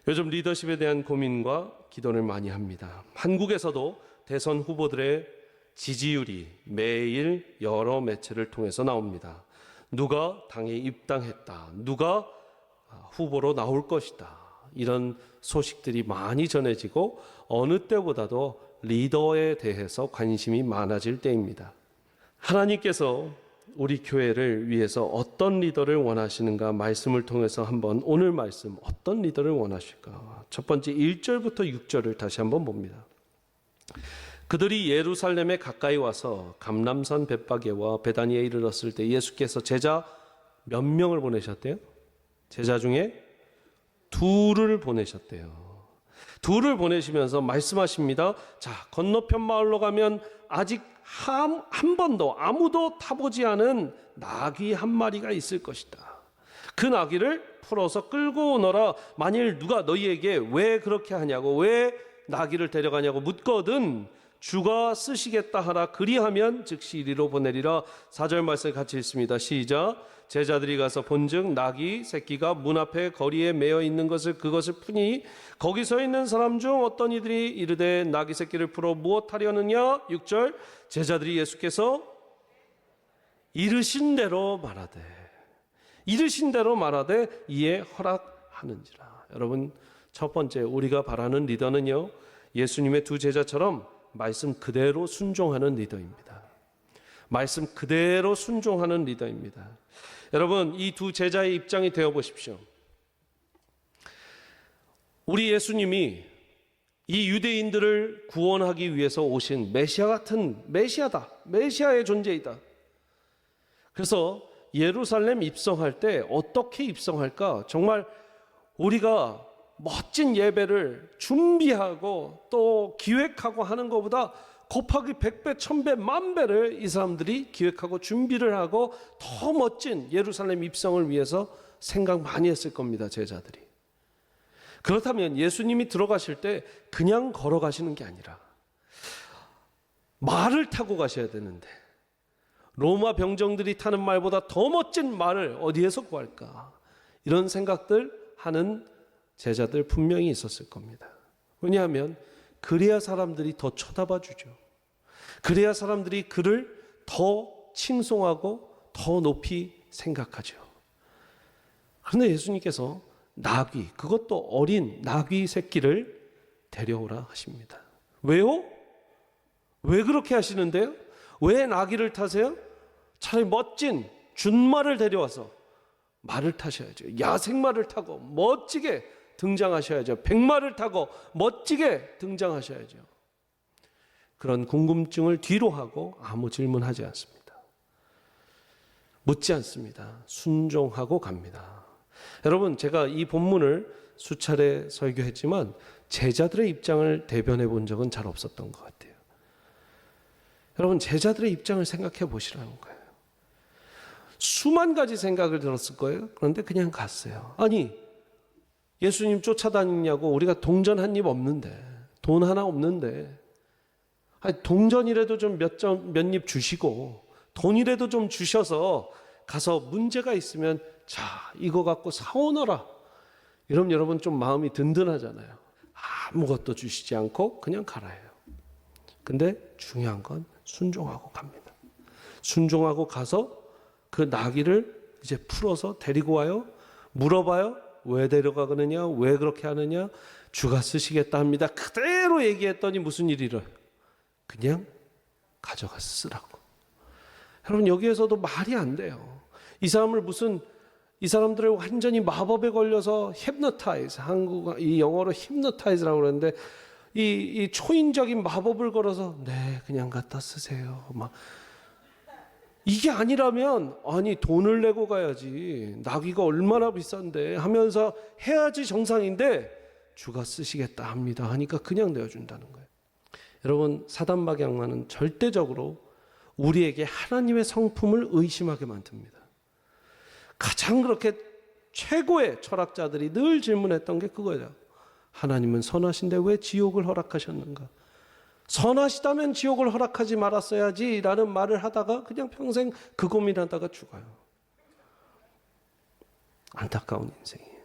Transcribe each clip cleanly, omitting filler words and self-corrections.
요즘 리더십에 대한 고민과 기도를 많이 합니다. 한국에서도 대선 후보들의 지지율이 매일 여러 매체를 통해서 나옵니다. 누가 당에 입당했다, 누가 후보로 나올 것이다, 이런 소식들이 많이 전해지고 어느 때보다도 리더에 대해서 관심이 많아질 때입니다. 하나님께서 우리 교회를 위해서 어떤 리더를 원하시는가 말씀을 통해서 한번 오늘 말씀 어떤 리더를 원하실까? 첫 번째 1절부터 6절을 다시 한번 봅니다. 그들이 예루살렘에 가까이 와서 감람산 벳바게와 베다니에 이르렀을 때 예수께서 제자 몇 명을 보내셨대요? 제자 중에 둘을 보내셨대요. 둘을 보내시면서 말씀하십니다. 자, 건너편 마을로 가면 아직 한 번도 아무도 타보지 않은 나귀 한 마리가 있을 것이다. 그 나귀를 풀어서 끌고 오너라. 만일 누가 너희에게 왜 그렇게 하냐고, 왜 나귀를 데려가냐고 묻거든 주가 쓰시겠다 하라. 그리하면 즉시 이리로 보내리라. 4절 말씀 같이 읽습니다. 시작. 제자들이 가서 본즉 나귀 새끼가 문 앞에 거리에 매어 있는 것을 그것을 푸니 거기 서 있는 사람 중 어떤 이들이 이르되 나귀 새끼를 풀어 무엇 하려느냐. 6절. 제자들이 예수께서 이르신 대로 말하되 이에 허락하는지라. 여러분, 첫 번째 우리가 바라는 리더는요, 예수님의 두 제자처럼 말씀 그대로 순종하는 리더입니다. 말씀 그대로 순종하는 리더입니다. 여러분, 이 두 제자의 입장이 되어 보십시오. 우리 예수님이 이 유대인들을 구원하기 위해서 오신 메시아 같은 메시아다. 메시아의 존재이다. 그래서 예루살렘 입성할 때 어떻게 입성할까? 정말 우리가 멋진 예배를 준비하고 또 기획하고 하는 것보다 곱하기 100배, 1000배, 만배를 이 사람들이 기획하고 준비를 하고 더 멋진 예루살렘 입성을 위해서 생각 많이 했을 겁니다, 제자들이. 그렇다면 예수님이 들어가실 때 그냥 걸어가시는 게 아니라 말을 타고 가셔야 되는데 로마 병정들이 타는 말보다 더 멋진 말을 어디에서 구할까? 이런 생각들 하는 제자들 분명히 있었을 겁니다. 왜냐하면 그래야 사람들이 더 쳐다봐 주죠. 그래야 사람들이 그를 더 칭송하고 더 높이 생각하죠. 그런데 예수님께서 나귀, 그것도 어린 나귀 새끼를 데려오라 하십니다. 왜요? 왜 그렇게 하시는데요? 왜 나귀를 타세요? 차라리 멋진 준말을 데려와서 말을 타셔야죠. 야생말을 타고 멋지게 등장하셔야죠. 백마를 타고 멋지게 등장하셔야죠. 그런 궁금증을 뒤로 하고 아무 질문하지 않습니다. 묻지 않습니다. 순종하고 갑니다. 여러분, 제가 이 본문을 수차례 설교했지만 제자들의 입장을 대변해 본 적은 잘 없었던 것 같아요. 여러분, 제자들의 입장을 생각해 보시라는 거예요. 수만 가지 생각을 들었을 거예요. 그런데 그냥 갔어요. 아니, 예수님 쫓아다니냐고, 우리가 동전 한 입 없는데, 돈 하나 없는데, 아니, 동전이라도 좀 몇 입 주시고 돈이라도 좀 주셔서 가서 문제가 있으면 자, 이거 갖고 사오너라. 이러면 여러분 좀 마음이 든든하잖아요. 아무것도 주시지 않고 그냥 가라예요. 근데 중요한 건 순종하고 갑니다. 순종하고 가서 그 나귀를 이제 풀어서 데리고 와요. 물어봐요. 왜 데려가느냐? 왜 그렇게 하느냐? 주가 쓰시겠다 합니다. 그대로 얘기했더니 무슨 일이 일어요? 그냥 가져가서 쓰라고. 여러분, 여기에서도 말이 안 돼요. 이 사람들을 완전히 마법에 걸려서 hypnotize, 이 영어로 hypnotize라고 그러는데 이 초인적인 마법을 걸어서 네, 그냥 갖다 쓰세요. 막 이게 아니라면 아니 돈을 내고 가야지. 나귀가 얼마나 비싼데 하면서 해야지 정상인데 주가 쓰시겠다 합니다 하니까 그냥 내어준다는 거예요. 여러분, 사단박양만은 절대적으로 우리에게 하나님의 성품을 의심하게 만듭니다. 가장 그렇게 최고의 철학자들이 늘 질문했던 게 그거예요. 하나님은 선하신데 왜 지옥을 허락하셨는가? 선하시다면 지옥을 허락하지 말았어야지 라는 말을 하다가 그냥 평생 그 고민하다가 죽어요. 안타까운 인생이에요.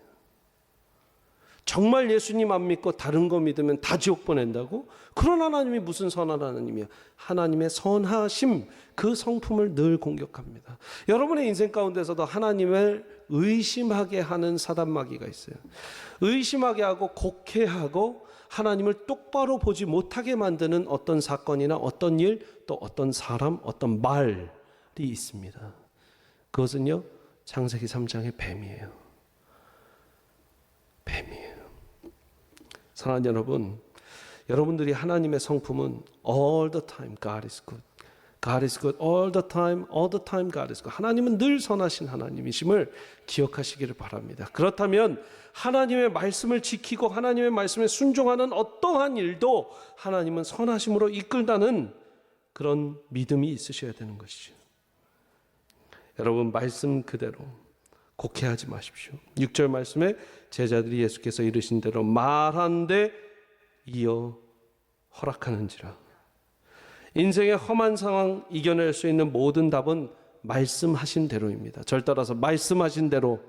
정말 예수님 안 믿고 다른 거 믿으면 다 지옥 보낸다고? 그런 하나님이 무슨 선한 하나님이야? 하나님의 선하심, 그 성품을 늘 공격합니다. 여러분의 인생 가운데서도 하나님을 의심하게 하는 사단마귀가 있어요. 의심하게 하고 곡해하고 하나님을 똑바로 보지 못하게 만드는 어떤 사건이나 어떤 일, 또 어떤 사람, 어떤 말이 있습니다. 그것은요, 창세기 3장의 뱀이에요. 뱀이에요. 사랑하는 여러분, 여러분들이 하나님의 성품은 all the time God is good. God is good all the time God is good. 하나님은 늘 선하신 하나님이심을 기억하시기를 바랍니다. 그렇다면 하나님의 말씀을 지키고 하나님의 말씀에 순종하는 어떠한 일도 하나님은 선하심으로 이끌다는 그런 믿음이 있으셔야 되는 것이죠. 여러분, 말씀 그대로 곡해하지 마십시오. 6절 말씀에 제자들이 예수께서 이르신 대로 말한데 이어 허락하는지라. 인생의 험한 상황 이겨낼 수 있는 모든 답은 말씀하신 대로입니다. 절 따라서 말씀하신 대로.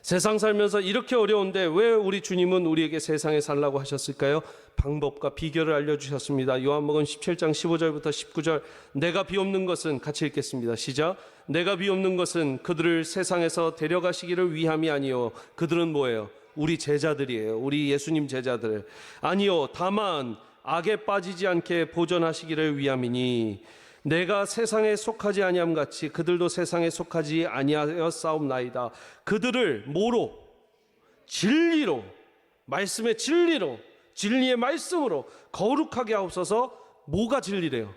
세상 살면서 이렇게 어려운데 왜 우리 주님은 우리에게 세상에 살라고 하셨을까요? 방법과 비결을 알려주셨습니다. 요한복음 17장 15절부터 19절. 내가 비옵는 것은, 같이 읽겠습니다. 시작. 내가 비옵는 것은 그들을 세상에서 데려가시기를 위함이 아니요. 그들은 뭐예요? 우리 제자들이에요. 우리 예수님 제자들. 아니요, 다만 악에 빠지지 않게 보존하시기를 위함이니 내가 세상에 속하지 아니함 같이 그들도 세상에 속하지 아니하여 싸움나이다. 그들을 뭐로? 진리로, 말씀의 진리로, 진리의 말씀으로 거룩하게 하옵소서. 뭐가 진리래요?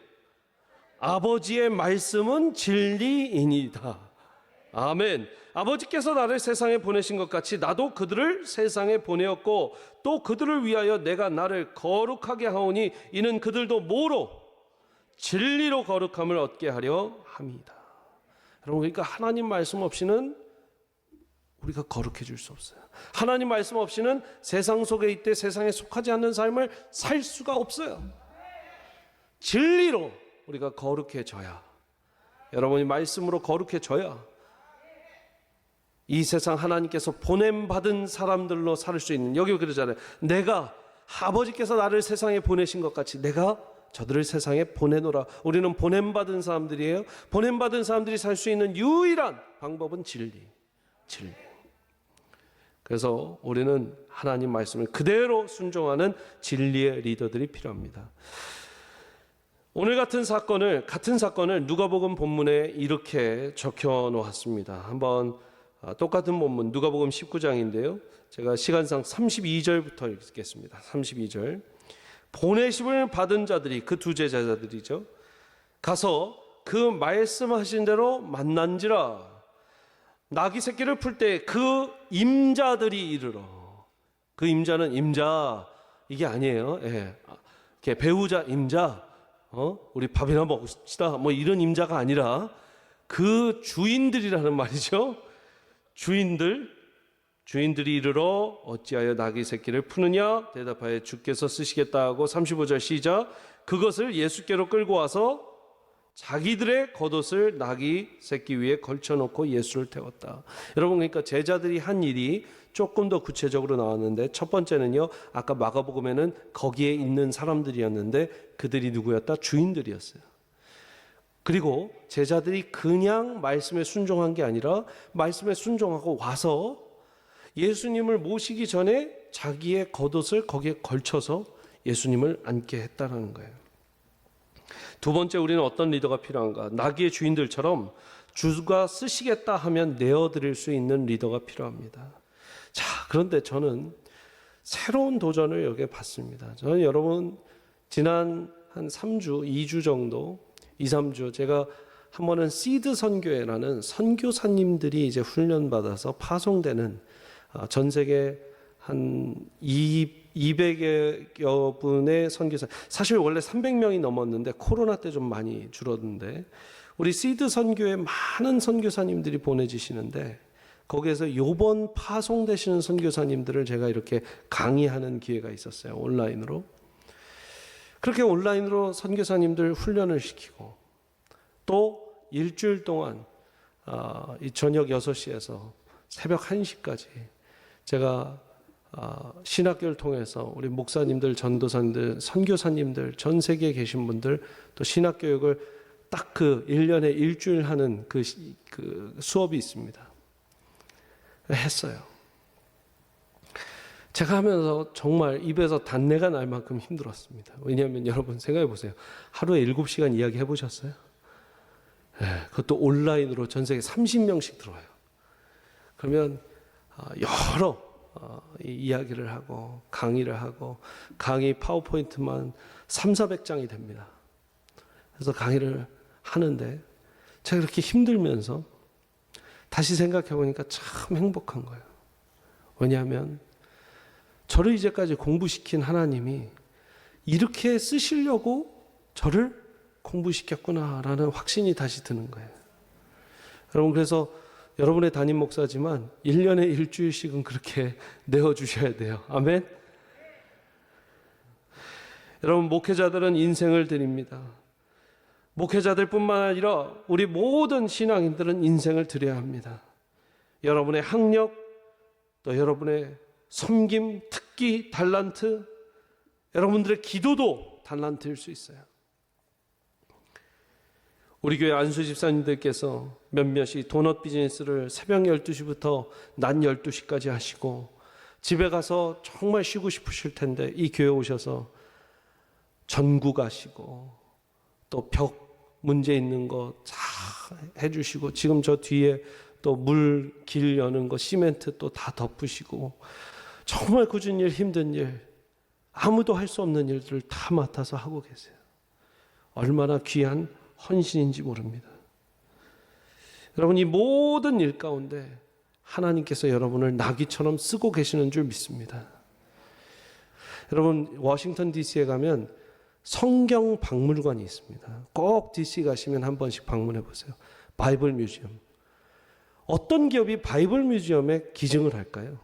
아버지의 말씀은 진리이니다. 아멘. 아버지께서 나를 세상에 보내신 것 같이 나도 그들을 세상에 보내었고 또 그들을 위하여 내가 나를 거룩하게 하오니 이는 그들도 뭐로? 진리로 거룩함을 얻게 하려 함이다. 여러분, 그러니까 하나님 말씀 없이는 우리가 거룩해질 수 없어요. 하나님 말씀 없이는 세상 속에 있되 세상에 속하지 않는 삶을 살 수가 없어요. 진리로 우리가 거룩해져야, 여러분이 말씀으로 거룩해져야 이 세상 하나님께서 보냄받은 사람들로 살 수 있는, 여기 그러잖아요. 내가 아버지께서 나를 세상에 보내신 것 같이 내가 저들을 세상에 보내노라. 우리는 보냄받은 사람들이에요. 보냄받은 사람들이 살 수 있는 유일한 방법은 진리. 그래서 우리는 하나님 말씀을 그대로 순종하는 진리의 리더들이 필요합니다. 오늘 같은 사건을 누가복음 본문에 이렇게 적혀 놓았습니다. 한번 똑같은 본문 누가복음 19장인데요. 제가 시간상 32절부터 읽겠습니다. 32절. 보내심을 받은 자들이, 그 두 제자들이죠, 가서 그 말씀하신 대로 만난지라. 나귀 새끼를 풀 때 그 임자들이 이르러. 그 임자는 임자 이게 아니에요. 예. 배우자 임자, 우리 밥이나 먹읍시다, 뭐 이런 임자가 아니라 그 주인들이라는 말이죠. 주인들이 이르러 어찌하여 나귀 새끼를 푸느냐? 대답하여 주께서 쓰시겠다 하고 35절 시작. 그것을 예수께로 끌고 와서 자기들의 겉옷을 나귀 새끼 위에 걸쳐놓고 예수를 태웠다. 여러분, 그러니까 제자들이 한 일이 조금 더 구체적으로 나왔는데, 첫 번째는요, 아까 마가복음에는 거기에 있는 사람들이었는데 그들이 누구였다? 주인들이었어요. 그리고 제자들이 그냥 말씀에 순종한 게 아니라 말씀에 순종하고 와서 예수님을 모시기 전에 자기의 겉옷을 거기에 걸쳐서 예수님을 앉게 했다는 거예요. 두 번째, 우리는 어떤 리더가 필요한가? 나귀의 주인들처럼 주가 쓰시겠다 하면 내어드릴 수 있는 리더가 필요합니다. 자, 그런데 저는 새로운 도전을 여기에 받습니다. 저는 여러분, 지난 한 3주, 2주 정도, 2, 3주 제가 한 번은 시드 선교회라는 선교사님들이 이제 훈련받아서 파송되는 전 세계 한 200여 분의 선교사, 사실 원래 300명이 넘었는데 코로나 때 좀 많이 줄었는데 우리 시드 선교회 많은 선교사님들이 보내지시는데 거기에서 요번 파송되시는 선교사님들을 제가 이렇게 강의하는 기회가 있었어요. 온라인으로. 그렇게 온라인으로 선교사님들 훈련을 시키고 또 일주일 동안 이 저녁 6시에서 새벽 1시까지 제가 신학교를 통해서 우리 목사님들, 전도사님들, 선교사님들, 전 세계에 계신 분들 또 신학교육을 딱 그 1년에 일주일 하는 그 수업이 있습니다. 했어요. 제가 하면서 정말 입에서 단내가 날 만큼 힘들었습니다. 왜냐하면 여러분 생각해 보세요. 하루에 7시간 이야기 해보셨어요? 그것도 온라인으로 전 세계 30명씩 들어와요. 그러면 여러 이야기를 하고 강의를 하고 강의 파워포인트만 300~400장이 됩니다. 그래서 강의를 하는데 제가 그렇게 힘들면서 다시 생각해 보니까 참 행복한 거예요. 왜냐하면 저를 이제까지 공부시킨 하나님이 이렇게 쓰시려고 저를 공부시켰구나라는 확신이 다시 드는 거예요. 여러분, 그래서 여러분의 담임 목사지만 1년에 일주일씩은 그렇게 내어주셔야 돼요. 아멘. 여러분, 목회자들은 인생을 드립니다. 목회자들뿐만 아니라 우리 모든 신앙인들은 인생을 드려야 합니다. 여러분의 학력, 또 여러분의 섬김, 특기, 달란트, 여러분들의 기도도 달란트일 수 있어요. 우리 교회 안수 집사님들께서 몇몇이 도넛 비즈니스를 새벽 12시부터 낮 12시까지 하시고 집에 가서 정말 쉬고 싶으실 텐데 이 교회 오셔서 전구 가시고 또 벽 문제 있는 거 다 해주시고 지금 저 뒤에 또 물 길 여는 거 시멘트 또 다 덮으시고 정말 굳은 일, 힘든 일, 아무도 할 수 없는 일들을 다 맡아서 하고 계세요. 얼마나 귀한 헌신인지 모릅니다. 여러분, 이 모든 일 가운데 하나님께서 여러분을 나귀처럼 쓰고 계시는 줄 믿습니다. 여러분, 워싱턴 DC에 가면 성경 박물관이 있습니다. 꼭 DC 가시면 한 번씩 방문해 보세요. 바이블 뮤지엄. 어떤 기업이 바이블 뮤지엄에 기증을 할까요?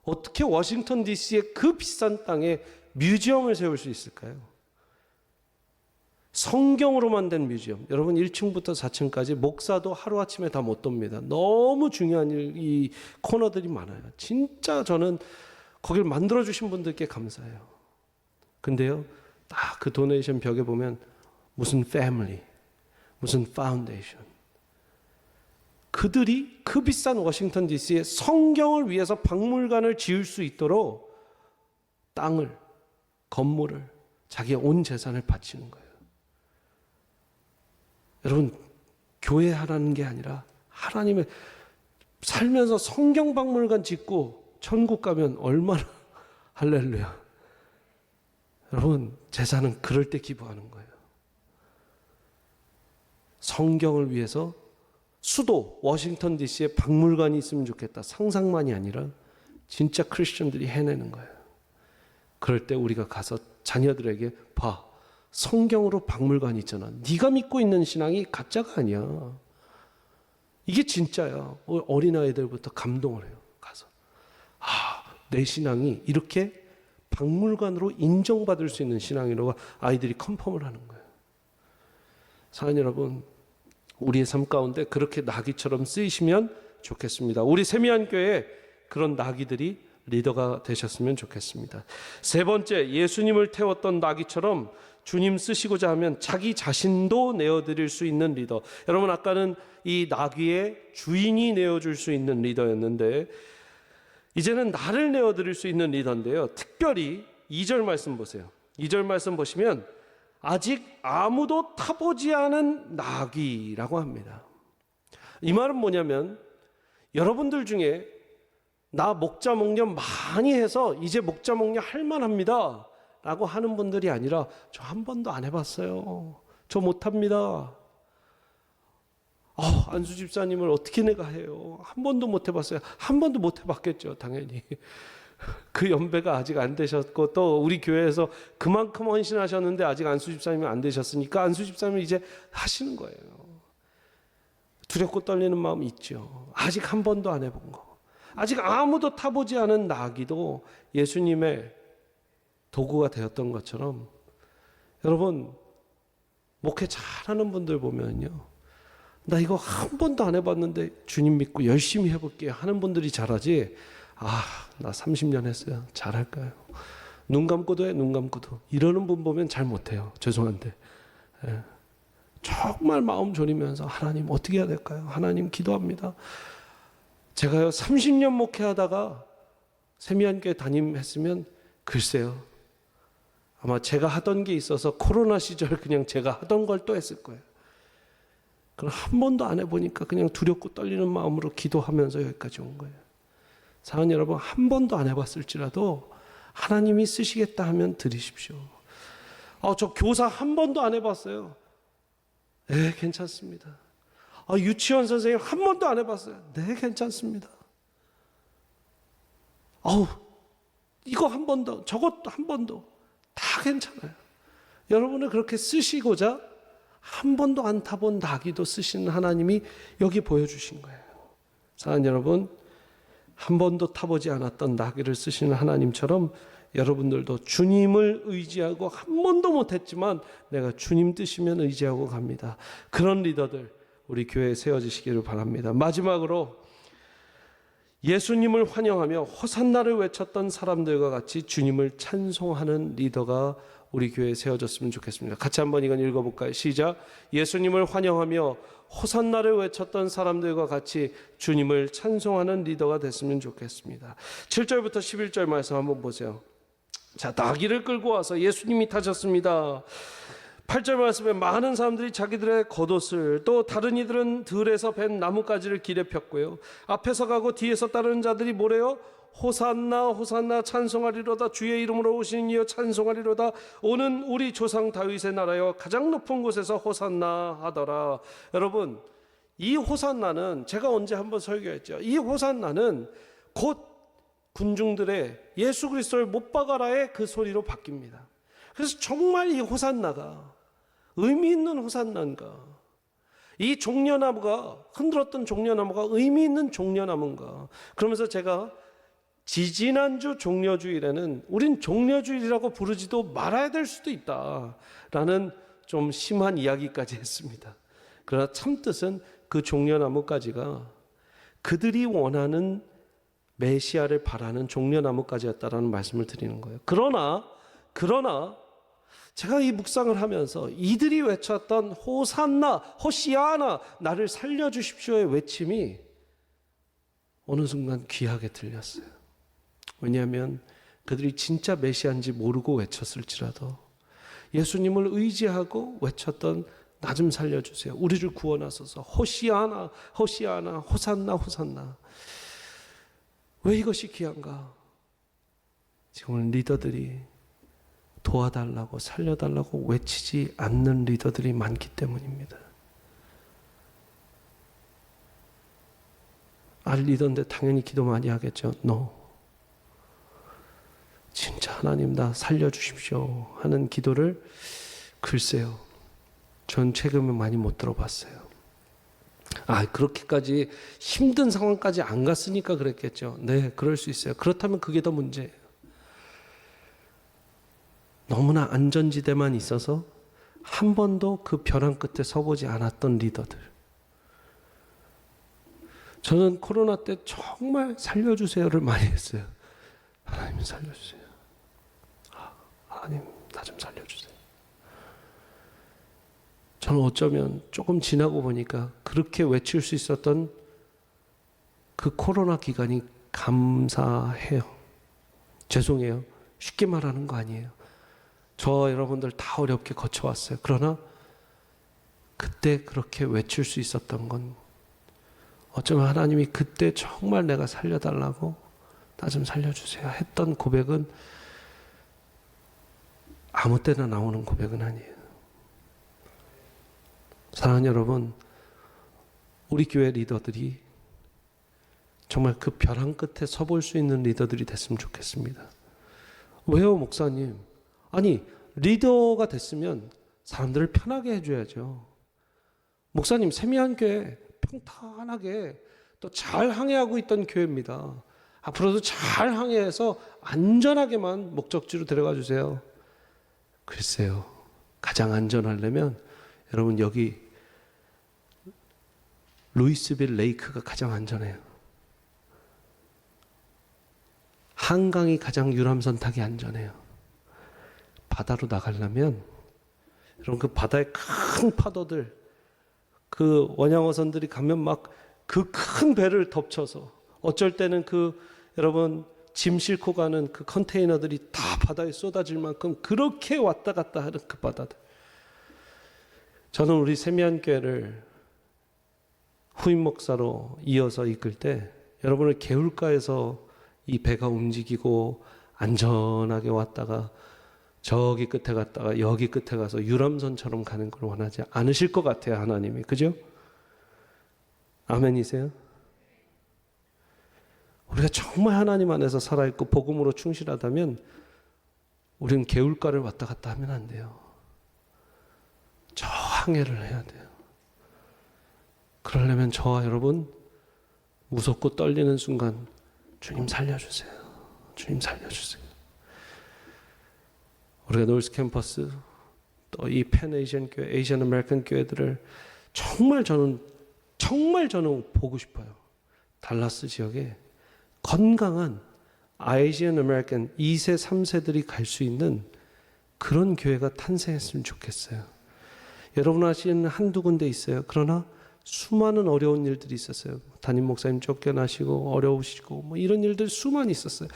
어떻게 워싱턴 DC의 그 비싼 땅에 뮤지엄을 세울 수 있을까요? 성경으로만 된 뮤지엄. 여러분 1층부터 4층까지 목사도 하루아침에 다 못 돕니다. 너무 중요한 이 코너들이 많아요. 진짜 저는 거길 만들어주신 분들께 감사해요. 근데요, 딱 그 도네이션 벽에 보면 무슨 패밀리, 무슨 파운데이션. 그들이 그 비싼 워싱턴 DC에 성경을 위해서 박물관을 지을 수 있도록 땅을, 건물을, 자기의 온 재산을 바치는 거예요. 여러분, 교회 하라는 게 아니라 하나님의 살면서 성경 박물관 짓고 천국 가면 얼마나 할렐루야. 여러분, 재산은 그럴 때 기부하는 거예요. 성경을 위해서 수도 워싱턴 DC에 박물관이 있으면 좋겠다. 상상만이 아니라 진짜 크리스천들이 해내는 거예요. 그럴 때 우리가 가서 자녀들에게 봐. 성경으로 박물관이 있잖아. 네가 믿고 있는 신앙이 가짜가 아니야. 이게 진짜야. 어린아이들부터 감동을 해요. 가서. 내 신앙이 이렇게 박물관으로 인정받을 수 있는 신앙이라고 아이들이 컨펌을 하는 거예요. 사랑하는 여러분, 우리의 삶 가운데 그렇게 나귀처럼 쓰이시면 좋겠습니다. 우리 세미안교회에 그런 나귀들이 리더가 되셨으면 좋겠습니다. 세 번째, 예수님을 태웠던 나귀처럼 주님 쓰시고자 하면 자기 자신도 내어드릴 수 있는 리더. 여러분, 아까는 이 나귀의 주인이 내어줄 수 있는 리더였는데 이제는 나를 내어드릴 수 있는 리더인데요. 특별히 2절 말씀 보세요. 2절 말씀 보시면 아직 아무도 타보지 않은 나귀라고 합니다. 이 말은 뭐냐면 여러분들 중에 나 목자 목련 많이 해서 이제 목자 목련 할만합니다 라고 하는 분들이 아니라 저 한 번도 안 해봤어요. 저 못합니다. 안수 집사님을 어떻게 내가 해요? 한 번도 못 해봤어요. 한 번도 못 해봤겠죠, 당연히. 그 연배가 아직 안 되셨고 또 우리 교회에서 그만큼 헌신하셨는데 아직 안수 집사님이 안 되셨으니까 안수 집사님은 이제 하시는 거예요. 두렵고 떨리는 마음이 있죠. 아직 한 번도 안 해본 거. 아직 아무도 타보지 않은 나귀도 예수님의 도구가 되었던 것처럼 여러분, 목회 잘하는 분들 보면요, 나 이거 한 번도 안 해봤는데 주님 믿고 열심히 해볼게요 하는 분들이 잘하지, 나 30년 했어요, 잘할까요? 눈 감고도 해, 눈 감고도. 이러는 분 보면 잘 못해요. 죄송한데. 정말 마음 졸이면서 하나님 어떻게 해야 될까요? 하나님 기도합니다. 제가요 30년 목회하다가 세미한교회 담임했으면 글쎄요, 아마 제가 하던 게 있어서 코로나 시절 그냥 제가 하던 걸 또 했을 거예요. 그럼 한 번도 안 해보니까 그냥 두렵고 떨리는 마음으로 기도하면서 여기까지 온 거예요. 사랑하는 여러분, 한 번도 안 해봤을지라도 하나님이 쓰시겠다 하면 드리십시오. 저 교사 한 번도 안 해봤어요. 네, 괜찮습니다. 유치원 선생님 한 번도 안 해봤어요. 네, 괜찮습니다. 이거 한 번도, 저것도 한 번도, 다 괜찮아요. 여러분을 그렇게 쓰시고자 한 번도 안 타본 나귀도 쓰시는 하나님이 여기 보여주신 거예요. 사랑하는 여러분, 한 번도 타보지 않았던 나귀를 쓰시는 하나님처럼 여러분들도 주님을 의지하고 한 번도 못했지만 내가 주님 뜻이면 의지하고 갑니다. 그런 리더들 우리 교회에 세워지시기를 바랍니다. 마지막으로 예수님을 환영하며 호산나를 외쳤던 사람들과 같이 주님을 찬송하는 리더가 우리 교회에 세워졌으면 좋겠습니다. 같이 한번 이건 읽어볼까요? 시작. 예수님을 환영하며 호산나를 외쳤던 사람들과 같이 주님을 찬송하는 리더가 됐으면 좋겠습니다. 7절부터 11절 말씀 한번 보세요. 자, 나귀를 끌고 와서 예수님이 타셨습니다. 8절 말씀에 많은 사람들이 자기들의 겉옷을, 또 다른 이들은 들에서 벤 나뭇가지를 길에 폈고요. 앞에서 가고 뒤에서 따르는 자들이 뭐래요? 호산나 호산나 찬송하리로다. 주의 이름으로 오시는 이여 찬송하리로다. 오는 우리 조상 다윗의 나라여 가장 높은 곳에서 호산나 하더라. 여러분, 이 호산나는 제가 언제 한번 설교했죠. 이 호산나는 곧 군중들의 예수 그리스도를 못 박아라의 그 소리로 바뀝니다. 그래서 정말 이 호산나가 의미 있는 호산나인가, 이 종려나무가, 흔들었던 종려나무가 의미 있는 종려나무인가. 그러면서 제가 지지난주 종려주일에는 우린 종려주일이라고 부르지도 말아야 될 수도 있다라는 좀 심한 이야기까지 했습니다. 그러나 참뜻은 그 종려나무까지가 그들이 원하는 메시아를 바라는 종려나무까지였다라는 말씀을 드리는 거예요. 그러나 제가 이 묵상을 하면서 이들이 외쳤던 호산나, 호시아나, 나를 살려주십시오의 외침이 어느 순간 귀하게 들렸어요. 왜냐하면 그들이 진짜 메시아인지 모르고 외쳤을지라도 예수님을 의지하고 외쳤던 나 좀 살려주세요, 우리를 구원하소서, 호시아나 호시아나, 호산나 호산나. 왜 이것이 귀한가? 지금은 리더들이 도와달라고 살려달라고 외치지 않는 리더들이 많기 때문입니다. 리더인데 당연히 기도 많이 하겠죠. No. 진짜 하나님 나 살려주십시오 하는 기도를 글쎄요, 전 최근에 많이 못 들어봤어요. 그렇게까지 힘든 상황까지 안 갔으니까 그랬겠죠. 네, 그럴 수 있어요. 그렇다면 그게 더 문제예요. 너무나 안전지대만 있어서 한 번도 그 벼랑 끝에 서보지 않았던 리더들. 저는 코로나 때 정말 살려주세요를 많이 했어요. 하나님 살려주세요. 하나님 나 좀 살려주세요. 저는 어쩌면 조금 지나고 보니까 그렇게 외칠 수 있었던 그 코로나 기간이 감사해요. 죄송해요. 쉽게 말하는 거 아니에요. 저 여러분들 다 어렵게 거쳐왔어요. 그러나 그때 그렇게 외칠 수 있었던 건 어쩌면 하나님이 그때 정말 내가 살려달라고 나 좀 살려주세요 했던 고백은 아무 때나 나오는 고백은 아니에요. 사랑하는 여러분, 우리 교회 리더들이 정말 그 벼랑 끝에 서볼 수 있는 리더들이 됐으면 좋겠습니다. 왜요, 목사님? 리더가 됐으면 사람들을 편하게 해줘야죠. 목사님, 세미한교회 평탄하게 또 잘 항해하고 있던 교회입니다. 앞으로도 잘 항해해서 안전하게만 목적지로 데려가 주세요. 글쎄요, 가장 안전하려면 여러분 여기 루이스빌 레이크가 가장 안전해요. 한강이 가장 유람선 타기 안전해요. 바다로 나가려면 여러분 그 바다의 큰 파도들, 그 원양어선들이 가면 막 그 큰 배를 덮쳐서 어쩔 때는 그 여러분 짐 싣고 가는 그 컨테이너들이 다 바다에 쏟아질 만큼 그렇게 왔다 갔다 하는 그 바다들. 저는 우리 세미안교회를 후임 목사로 이어서 이끌 때 여러분을 개울가에서 이 배가 움직이고 안전하게 왔다가 저기 끝에 갔다가 여기 끝에 가서 유람선처럼 가는 걸 원하지 않으실 것 같아요, 하나님이. 그죠? 아멘이세요? 우리가 정말 하나님 안에서 살아있고 복음으로 충실하다면 우리는 개울가를 왔다 갔다 하면 안 돼요. 저 항해를 해야 돼요. 그러려면 저와 여러분 무섭고 떨리는 순간 주님 살려주세요. 주님 살려주세요. 우리가 노스 캠퍼스 또 이 팬 에이시안 교회, 에이시안 아메리칸 교회들을 정말 저는 보고 싶어요. 달라스 지역에 건강한 아시안 아메리칸 2세, 3세들이 갈 수 있는 그런 교회가 탄생했으면 좋겠어요. 여러분 아시는 한두 군데 있어요. 그러나 수많은 어려운 일들이 있었어요. 담임 목사님 쫓겨나시고 어려우시고 뭐 이런 일들 수많이 있었어요.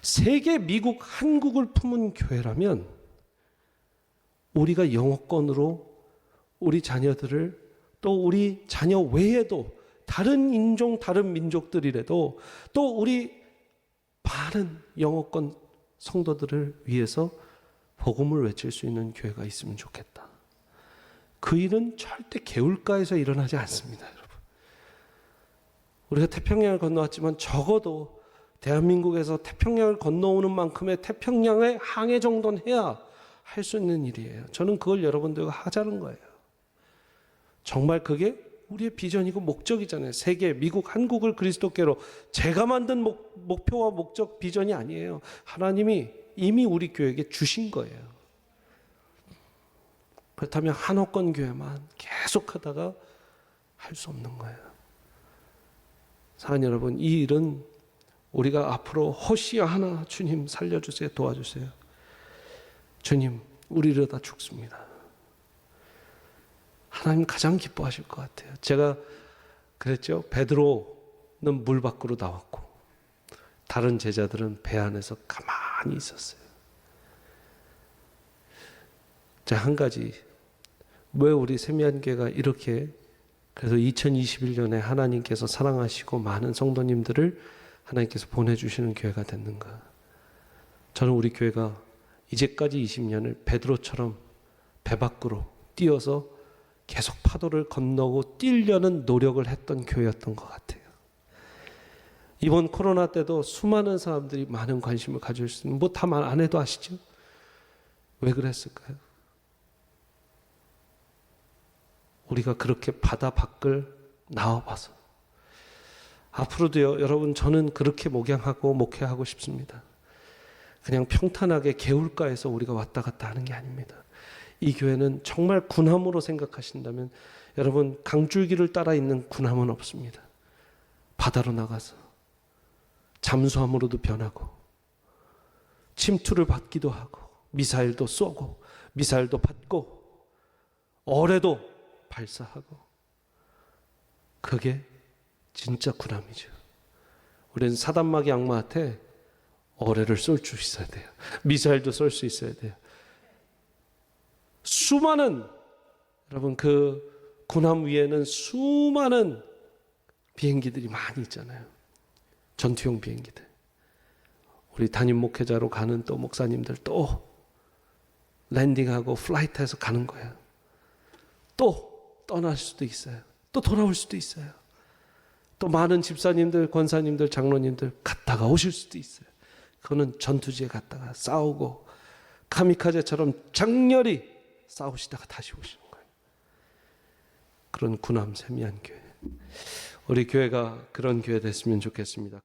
세계, 미국, 한국을 품은 교회라면 우리가 영어권으로 우리 자녀들을 또 우리 자녀 외에도 다른 인종, 다른 민족들이라도 또 우리 많은 영어권 성도들을 위해서 복음을 외칠 수 있는 교회가 있으면 좋겠다. 그 일은 절대 개울가에서 일어나지 않습니다, 여러분. 우리가 태평양을 건너왔지만 적어도 대한민국에서 태평양을 건너오는 만큼의 태평양의 항해 정도는 해야 할 수 있는 일이에요. 저는 그걸 여러분들과 하자는 거예요. 정말 그게 우리의 비전이고 목적이잖아요. 세계, 미국, 한국을 그리스도께로 제가 만든 목표와 목적, 비전이 아니에요. 하나님이 이미 우리 교회에게 주신 거예요. 그렇다면 한옥권 교회만 계속하다가 할 수 없는 거예요. 사랑하는 여러분, 이 일은 우리가 앞으로 호시아 하나 주님 살려주세요. 도와주세요. 주님, 우리 이러다 죽습니다. 하나님 가장 기뻐하실 것 같아요. 제가 그랬죠. 베드로는 물 밖으로 나왔고 다른 제자들은 배 안에서 가만히 있었어요. 자, 한 가지. 왜 우리 세미안교회가 이렇게 그래서 2021년에 하나님께서 사랑하시고 많은 성도님들을 하나님께서 보내주시는 교회가 됐는가? 저는 우리 교회가 이제까지 20년을 베드로처럼 배 밖으로 뛰어서 계속 파도를 건너고 뛰려는 노력을 했던 교회였던 것 같아요. 이번 코로나 때도 수많은 사람들이 많은 관심을 가질 수 있는, 뭐 다 말 안 해도 아시죠? 왜 그랬을까요? 우리가 그렇게 바다 밖을 나와봐서. 앞으로도요, 여러분, 저는 그렇게 목양하고 목회하고 싶습니다. 그냥 평탄하게 개울가에서 우리가 왔다 갔다 하는 게 아닙니다. 이 교회는 정말 군함으로 생각하신다면 여러분, 강줄기를 따라 있는 군함은 없습니다. 바다로 나가서 잠수함으로도 변하고 침투를 받기도 하고 미사일도 쏘고 미사일도 받고 어뢰도 발사하고, 그게 진짜 군함이죠. 우리는 사단마귀 악마한테 어뢰를 쏠 수 있어야 돼요. 미사일도 쏠 수 있어야 돼요. 수많은, 여러분, 그 군함 위에는 수많은 비행기들이 많이 있잖아요. 전투용 비행기들. 우리 담임 목회자로 가는 또 목사님들 또 랜딩하고 플라이트해서 가는 거예요. 또 떠날 수도 있어요. 또 돌아올 수도 있어요. 또 많은 집사님들, 권사님들, 장로님들 갔다가 오실 수도 있어요. 그거는 전투지에 갔다가 싸우고 카미카제처럼 장렬히 싸우시다가 다시 오시는 거예요. 그런 군함 세미안 교회. 우리 교회가 그런 교회 됐으면 좋겠습니다.